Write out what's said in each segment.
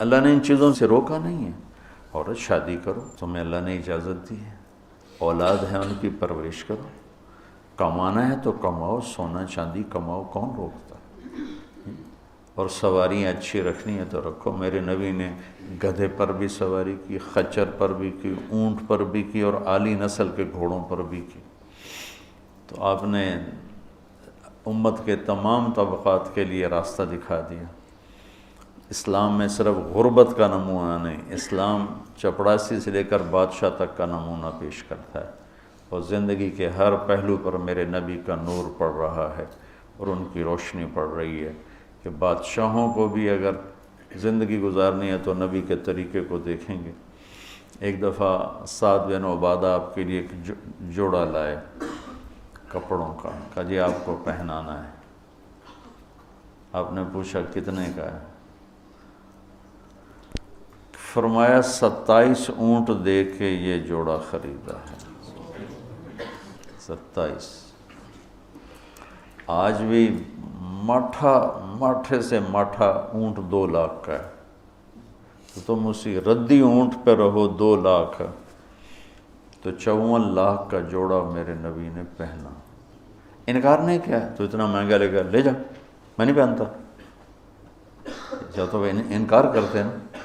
اللہ نے ان چیزوں سے روکا نہیں ہے. عورت شادی کرو، تمہیں اللہ نے اجازت دی ہے، اولاد ہے ان کی پرورش کرو، کمانا ہے تو کماؤ، سونا چاندی کماؤ، کون روکتا؟ اور سواریاں اچھی رکھنی ہے تو رکھو. میرے نبی نے گدھے پر بھی سواری کی، خچر پر بھی کی، اونٹ پر بھی کی، اور اعلی نسل کے گھوڑوں پر بھی کی. تو آپ نے امت کے تمام طبقات کے لیے راستہ دکھا دیا. اسلام میں صرف غربت کا نمونہ نہیں، اسلام چپڑاسی سے لے کر بادشاہ تک کا نمونہ پیش کرتا ہے، اور زندگی کے ہر پہلو پر میرے نبی کا نور پڑ رہا ہے اور ان کی روشنی پڑ رہی ہے کہ بادشاہوں کو بھی اگر زندگی گزارنی ہے تو نبی کے طریقے کو دیکھیں گے. ایک دفعہ سعد بن عبادہ آپ کے لیے ایک جوڑا لائے کپڑوں کا، کہا جی آپ کو پہنانا ہے. آپ نے پوچھا کتنے کا ہے؟ فرمایا 27 اونٹ دے کے یہ جوڑا خریدا ہے. 27. آج بھی ماٹھے سے ماٹھا اونٹ 2 لاکھ کا ہے، تو تم اسی ردی اونٹ پہ رہو. 2 لاکھ تو 54 لاکھ کا جوڑا میرے نبی نے پہنا. انکار نہیں کیا. تو اتنا مہنگا لے گا، لے جا، میں نہیں پہنتا. تو انکار کرتے ہیں نا،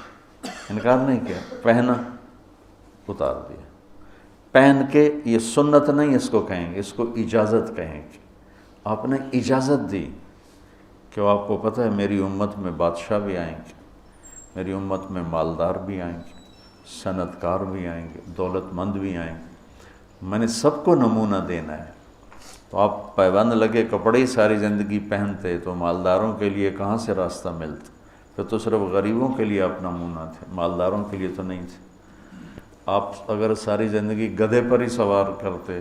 انکار نہیں کیا، پہنا، اتار دیا. پہن کے یہ سنت نہیں اس کو کہیں گے، اس کو اجازت کہیں گے. آپ نے اجازت دی کہ آپ کو پتہ ہے میری امت میں بادشاہ بھی آئیں گے، میری امت میں مالدار بھی آئیں گے، صنعت کار بھی آئیں گے، دولت مند بھی آئیں گے، میں نے سب کو نمونہ دینا ہے. تو آپ پیبند لگے کپڑے ہی ساری زندگی پہنتے تو مالداروں کے لیے کہاں سے راستہ ملتا؟ پھر تو صرف غریبوں کے لیے آپ نمونہ تھے، مالداروں کے لیے تو نہیں تھے. آپ اگر ساری زندگی گدھے پر ہی سوار کرتے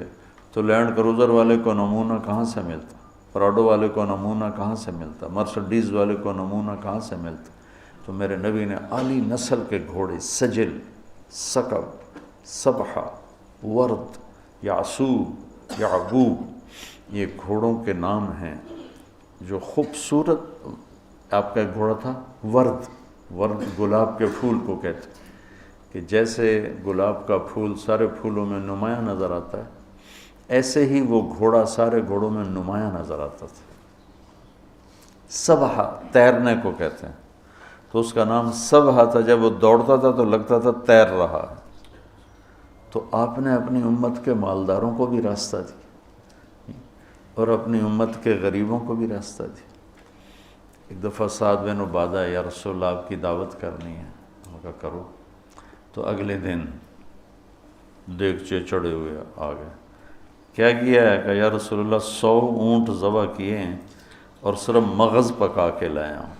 تو لینڈ کروزر والے کو نمونہ کہاں سے ملتا؟ پراڈو والے کو نمونہ کہاں سے ملتا؟ مرسڈیز والے کو نمونہ کہاں سے ملتا؟ تو میرے نبی نے اعلی نسل کے گھوڑے، سجل، ثقب، سبحہ، ورد، یعصوب، یعقوب، یہ گھوڑوں کے نام ہیں جو خوبصورت. آپ کا ایک گھوڑا تھا ورد گلاب کے پھول کو کہتے ہیں، کہ جیسے گلاب کا پھول سارے پھولوں میں نمایاں نظر آتا ہے، ایسے ہی وہ گھوڑا سارے گھوڑوں میں نمایاں نظر آتا تھا. سبحہ تیرنے کو کہتے ہیں، تو اس کا نام سبحہ تھا. جب وہ دوڑتا تھا تو لگتا تھا تیر رہا. تو آپ نے اپنی امت کے مالداروں کو بھی راستہ دیا اور اپنی امت کے غریبوں کو بھی راستہ دیا. ایک دفعہ سعد بن عبادہ، یا رسول اللہ آپ کی دعوت کرنی ہے. انہوں نے کہا کرو. تو اگلے دن دیگچے چڑھے ہوئے آ گئے. کیا کیا ہے؟ کہ یا رسول اللہ 100 اونٹ ذبح کیے ہیں اور صرف مغز پکا کے لایا ہوں.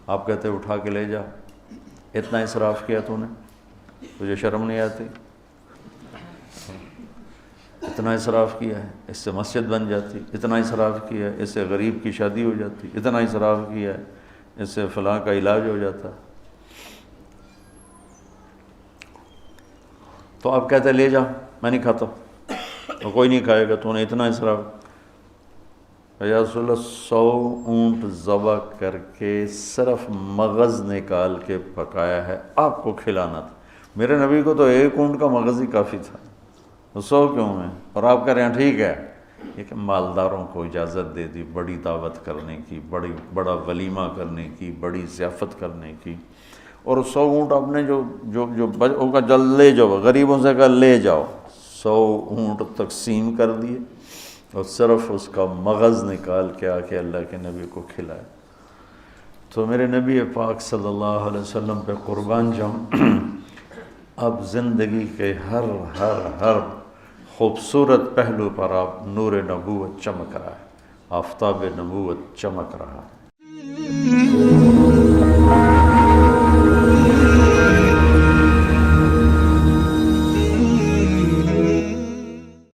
آپ کہتے اٹھا کے لے جا. اتنا اسراف کیا تو نے؟ تجھے شرم نہیں آتی؟ اتنا اسراف کیا ہے، اس سے مسجد بن جاتی. اتنا اسراف کیا ہے، اس سے غریب کی شادی ہو جاتی. اتنا اسراف کیا ہے، اس سے فلاں کا علاج ہو جاتا. تو آپ کہتے لے جا، میں نہیں کھاتا. تو کوئی نہیں کھائے گا، تو نے اتنا اسراف. یا رسول اللہ 100 اونٹ ذبح کر کے صرف مغز نکال کے پکایا ہے، آپ کو کھلانا تھا. میرے نبی کو تو 1 اونٹ کا مغز ہی کافی تھا، 100 کیوں ہیں؟ اور آپ کہہ رہے ہیں ٹھیک ہے. لیکن مالداروں کو اجازت دے دی بڑی دعوت کرنے کی، بڑا ولیمہ کرنے کی، بڑی ضیافت کرنے کی. اور 100 اونٹ آپ نے جو جل لے جاؤ، غریبوں سے کہا لے جاؤ. 100 اونٹ تقسیم کر دیے اور صرف اس کا مغز نکال کے آ کے اللہ کے نبی کو کھلایا. تو میرے نبی پاک صلی اللہ علیہ وسلم پہ قربان جاؤں. اب زندگی کے ہر خوبصورت پہلو پر آپ نور نبوت چمک رہا ہے، آفتاب نبوت چمک رہا ہے.